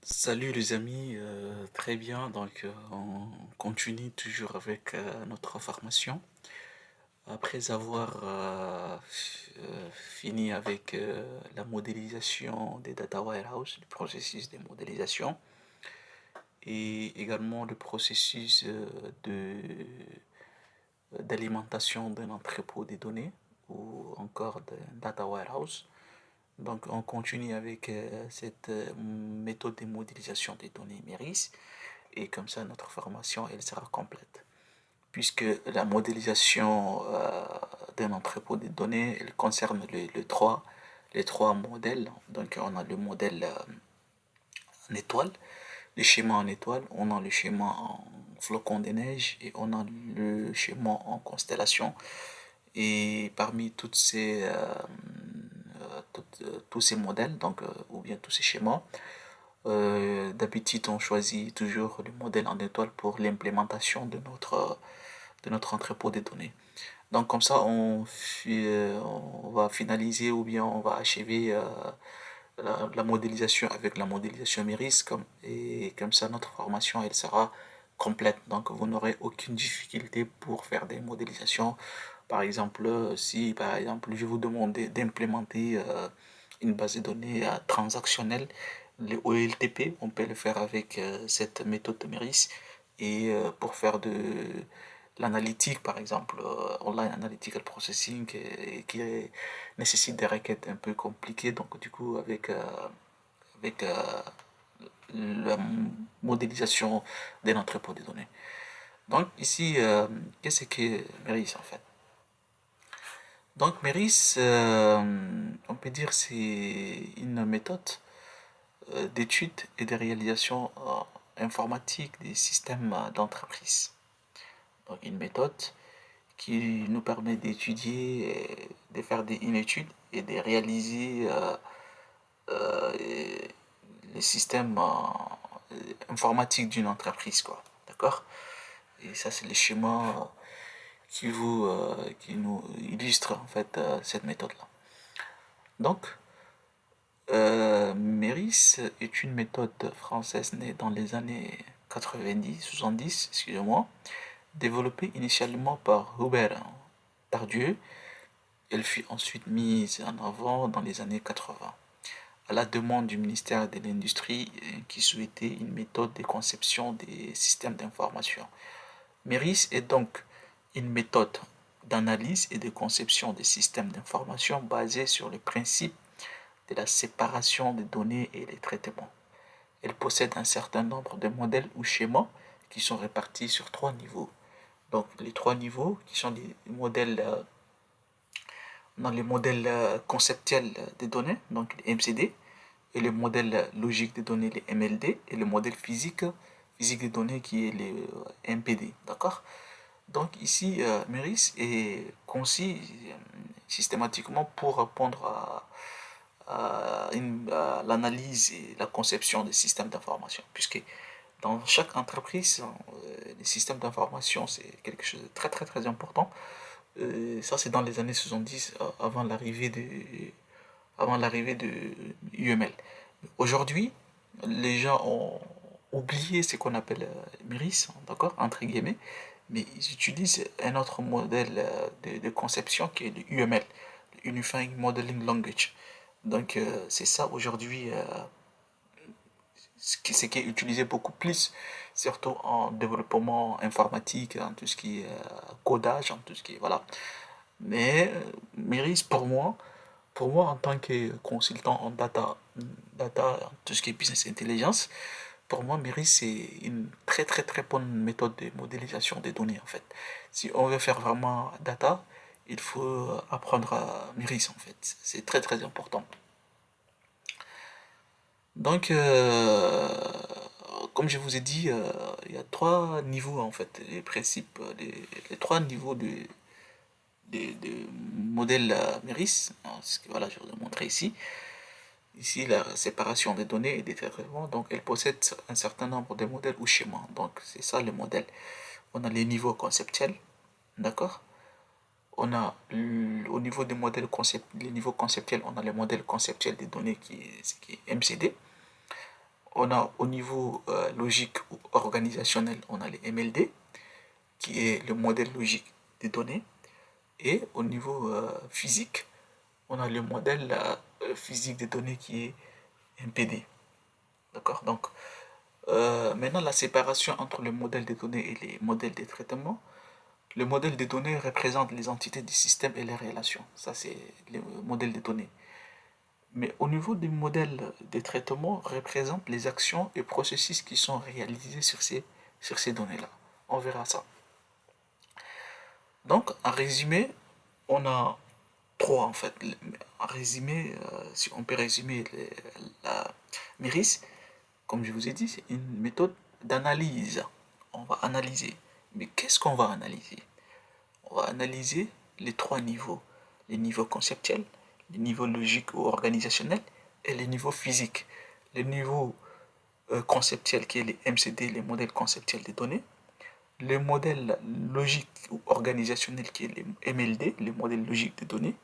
Salut les amis, très bien, on continue toujours avec notre formation. Après avoir fini avec la modélisation des data warehouse, le processus de modélisation, et également le processus d'alimentation d'un entrepôt de données ou encore d'un data warehouse. Donc, on continue avec cette méthode de modélisation des données MERIS et comme ça, notre formation, elle sera complète. Puisque la modélisation d'un entrepôt de données, elle concerne les trois modèles. Donc, on a le modèle en étoile, le schéma en étoile, on a le schéma en flocon de neige et on a le schéma en constellation. Et parmi tous ces modèles, ou bien tous ces schémas, d'habitude on choisit toujours le modèle en étoile pour l'implémentation de notre entrepôt de données. Donc comme ça, on va finaliser ou bien on va achever la modélisation avec la modélisation MERIS et comme ça notre formation elle sera complète. Donc vous n'aurez aucune difficulté pour faire des modélisations. Par exemple, si par exemple je vous demande d'implémenter une base de données transactionnelle, le OLTP, on peut le faire avec cette méthode de MERIS. Et pour faire de l'analytique, par exemple, Online Analytical Processing, qui nécessite des requêtes un peu compliquées. Donc, du coup, avec la modélisation d'un entrepôt de données. Donc, ici, qu'est-ce que MERIS en fait? Donc, MERIS, on peut dire, c'est une méthode d'étude et de réalisation informatique des systèmes d'entreprise. Donc, une méthode qui nous permet d'étudier, de faire une étude et de réaliser euh, les systèmes informatiques d'une entreprise, quoi. D'accord? Et ça, c'est le schéma qui nous illustre en fait cette méthode-là. Donc, MERIS est une méthode française née dans les années 90, 70, excusez-moi, développée initialement par Hubert Tardieu. Elle fut ensuite mise en avant dans les années 80, à la demande du ministère de l'Industrie qui souhaitait une méthode de conception des systèmes d'information. MERIS est donc une méthode d'analyse et de conception des systèmes d'information basée sur le principe de la séparation des données et les traitements. Elle possède un certain nombre de modèles ou schémas qui sont répartis sur trois niveaux. Donc les trois niveaux qui sont les modèles dans les modèles conceptuels des données, donc les MCD, et le modèle logique des données, les MLD, et le modèle physique des données qui est les MPD. D'accord? Donc ici, MERIS est conçu systématiquement pour répondre à l'analyse et la conception des systèmes d'information, puisque dans chaque entreprise, les systèmes d'information, c'est quelque chose de très très très important. Ça, c'est dans les années 70, avant l'arrivée de UML. Aujourd'hui, les gens ont oublié ce qu'on appelle MIRIS, d'accord, entre guillemets, mais ils utilisent un autre modèle de conception qui est le UML, le Unifying Modeling Language. Donc, c'est ça aujourd'hui ce qui est utilisé beaucoup plus, surtout en développement informatique, en tout ce qui est codage, en tout ce qui est, voilà. Mais Miris, pour moi en tant que consultant en data, en tout ce qui est business intelligence, pour moi Miris c'est une très très très bonne méthode de modélisation des données en fait. Si on veut faire vraiment data, il faut apprendre à Miris en fait. C'est très très important. Donc, comme je vous ai dit, il y a trois niveaux en fait, les principes, les trois niveaux de modèle MERIS. Voilà, je vous ai montré ici. Ici, la séparation des données et des traitements. Donc, elle possède un certain nombre de modèles ou schémas. Donc, c'est ça le modèle. On a les niveaux conceptuels, d'accord? Au niveau des modèles les niveaux conceptuels, on a le modèle conceptuel des données qui est MCD. On a au niveau logique ou organisationnel, on a les MLD, qui est le modèle logique des données. Et au niveau physique, on a le modèle physique des données qui est MPD. D'accord? Donc, maintenant, la séparation entre le modèle des données et les modèles des traitements. Le modèle des données représente les entités du système et les relations. Ça, c'est le modèle des données. Mais au niveau du modèle des traitements, représente les actions et processus qui sont réalisés sur ces données-là. On verra ça. Donc, en résumé, on a trois en fait. En résumé, si on peut résumer la MIRIS, comme je vous ai dit, c'est une méthode d'analyse. On va analyser. Mais qu'est-ce qu'on va analyser? On va analyser les trois niveaux. Les niveaux conceptuels, les niveaux logiques ou organisationnels et les niveaux physiques. Le niveau conceptuel qui est les MCD, les modèles conceptuels des données. Le modèle logique ou organisationnel qui est les MLD, les modèles logiques des données.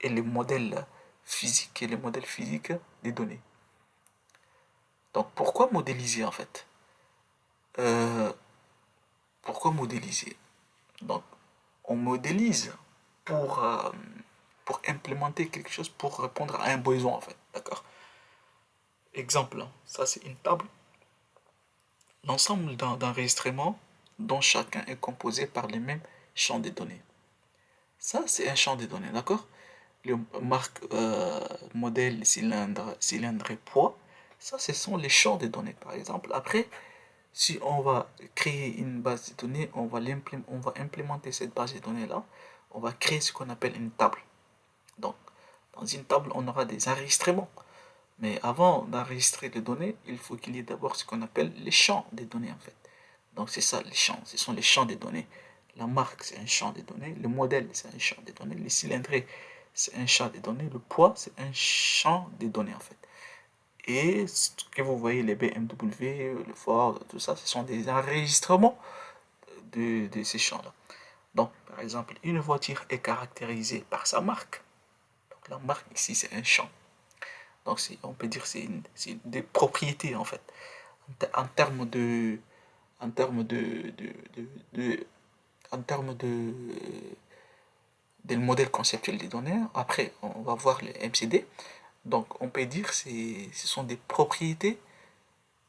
Et le modèle physique qui est le modèle physique des données. Donc pourquoi modéliser en fait? Euh, Pourquoi modéliser? Donc on modélise pour, euh, pour implémenter quelque chose, pour répondre à un besoin en fait. D'accord? Exemple, hein, ça c'est une table. L'ensemble d'enregistrements dont chacun est composé par les mêmes champs de données. Ça c'est un champ de données, d'accord? Le marque, modèle, cylindre et poids, ça ce sont les champs de données par exemple. Après, si on va créer une base de données, on va implémenter cette base de données là, on va créer ce qu'on appelle une table. Donc, dans une table, on aura des enregistrements. Mais avant d'enregistrer les données, il faut qu'il y ait d'abord ce qu'on appelle les champs des données en fait. Donc c'est ça les champs, ce sont les champs des données. La marque c'est un champ des données, le modèle c'est un champ des données, les cylindrés c'est un champ des données, le poids c'est un champ des données en fait. Et ce que vous voyez, les BMW, le Ford, tout ça, ce sont des enregistrements de ces champs-là. Donc, par exemple, une voiture est caractérisée par sa marque. Donc, la marque ici, c'est un champ. Donc, on peut dire que c'est des propriétés, en fait. En termes de, en termes de- en termes de modèle conceptuel des données. Après, on va voir les MCD. Donc, on peut dire que ce sont des propriétés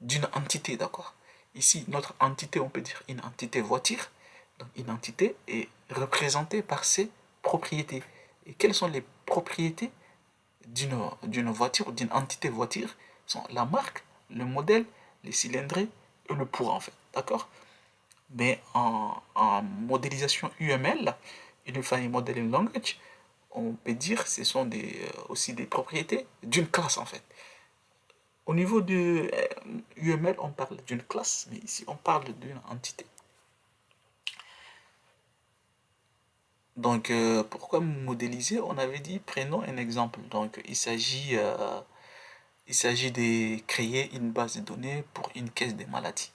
d'une entité, d'accord? Ici, notre entité, on peut dire une entité voiture. Donc, une entité est représentée par ses propriétés. Et quelles sont les propriétés d'une voiture, d'une entité voiture? Sont la marque, le modèle, les cylindrées et le poids, en fait, d'accord? Mais en modélisation UML, Unified Modeling Language, on peut dire que ce sont aussi des propriétés d'une classe, en fait. Au niveau du UML, on parle d'une classe, mais ici, on parle d'une entité. Donc, pourquoi modéliser? On avait dit, prenons un exemple. Donc, il s'agit de créer une base de données pour une caisse de maladies.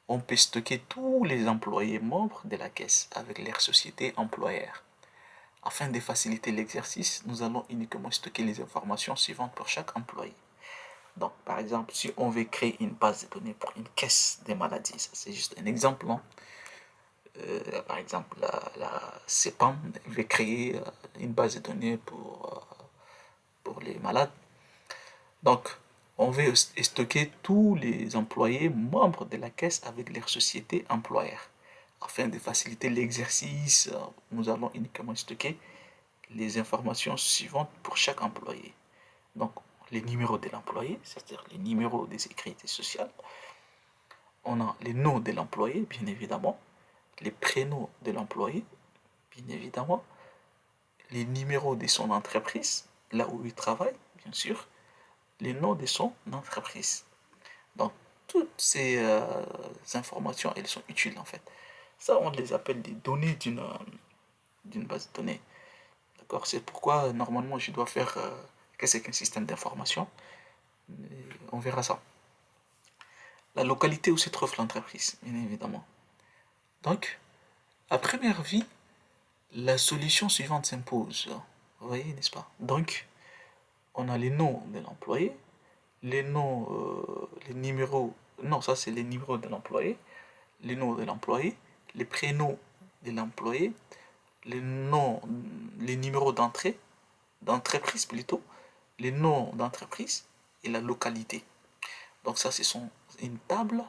On peut stocker tous les employés membres de la caisse avec leur société employeur. Afin de faciliter l'exercice, nous allons uniquement stocker les informations suivantes pour chaque employé. Donc, par exemple, si on veut créer une base de données pour une caisse des maladies, ça c'est juste un exemple, hein. Par exemple, la CEPAM veut créer une base de données pour les malades. Donc, on veut stocker tous les employés membres de la caisse avec leur société employeur. Afin de faciliter l'exercice, nous allons uniquement stocker les informations suivantes pour chaque employé. Donc, les numéros de l'employé, c'est-à-dire les numéros de sécurité sociale. On a les noms de l'employé, bien évidemment, les prénoms de l'employé, bien évidemment, les numéros de son entreprise, là où il travaille, bien sûr, les noms de son entreprise. Donc, toutes ces informations, elles sont utiles en fait. Ça, on les appelle des données d'une base de données. D'accord? C'est pourquoi, normalement, je dois faire qu'est-ce qu'un système d'information. On verra ça. La localité où se trouve l'entreprise, bien évidemment. Donc, à première vue, la solution suivante s'impose. Vous voyez, n'est-ce pas? Donc, on a les noms de l'employé, les noms, les numéros, non, ça c'est les numéros de l'employé, les noms de l'employé, les prénoms de l'employé, les noms, les numéros d'entrée, d'entreprise plutôt, les noms d'entreprise et la localité. Donc ça, ce sont une table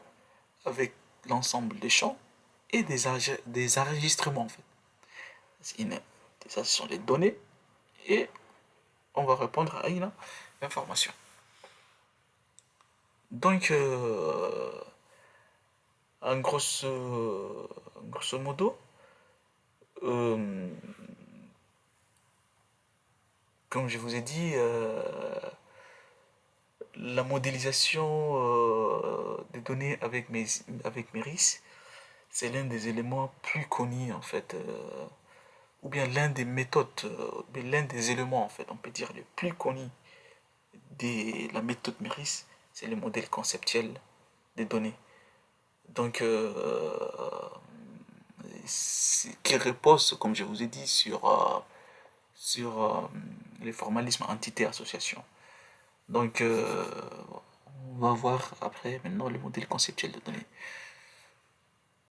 avec l'ensemble des champs et des enregistrements en fait. Ça, ce sont les données et on va répondre à une information. Donc, en grosso modo, euh, comme je vous ai dit, la modélisation des données avec Meris, c'est l'un des éléments plus connus en fait, ou bien l'un des méthodes, l'un des éléments en fait, on peut dire le plus connu de la méthode Meris, c'est le modèle conceptuel des données. Donc, qui repose, comme je vous ai dit, sur les formalismes entité-association. Donc, on va voir après maintenant le modèle conceptuel de données.